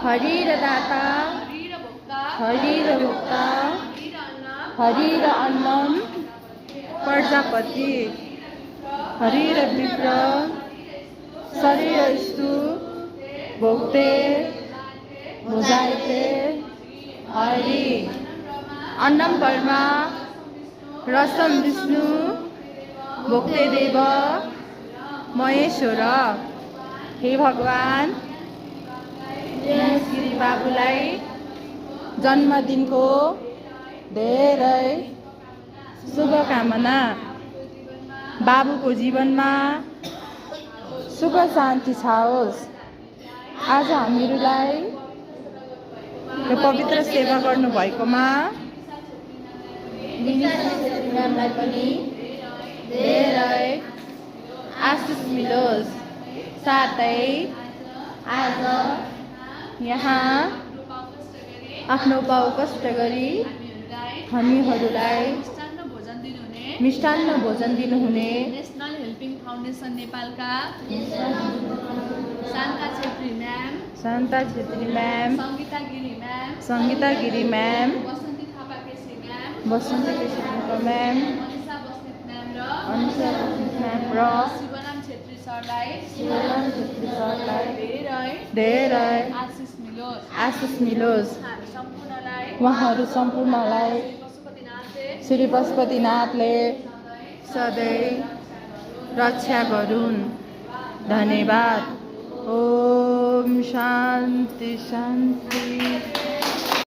हरि र दाता, हरि र भोक्ता, हरि र अन्नम, प्रजापति, हरि र विप्र, शरीरस्तु, भोक्ते, भुजायते, हरि, अन्नम परमा, रसम विष्णु, भोक्ते देव, महेश्वर। हे भगवान, गिरी बाबुलाई जन्मदिनको धेरै शुभकामना। बाबुको जीवनमा सुख शान्ति छाओस्। आज हामीहरूलाई यो पवित्र सेवा गर्नुभएकोमा म्यामलाई पनि धेरै आशिष मिलोस्। साथै आज यहाँ आफ्नो पाउ कष्ट गरी हामीहरूलाई मिष्टान्न भोजन दिनुहुने नेशनल हेल्पिङ फाउन्डेसन नेपालका Shanta Chhetri ma'am, Shanta Chhetri ma'am, Sangita Giri ma'am, Basanti Thapa KC ma'am, ma'am, Anisha Basnet ma'am र शिवराम छेत्री सरलाई धेरै आशिष मिलोस्। उहाँहरू सम्पूर्णलाई श्री पशुपतिनाथले सधैँ रक्षा गरून्। धन्यवाद। ओम शान्ति शान्ति।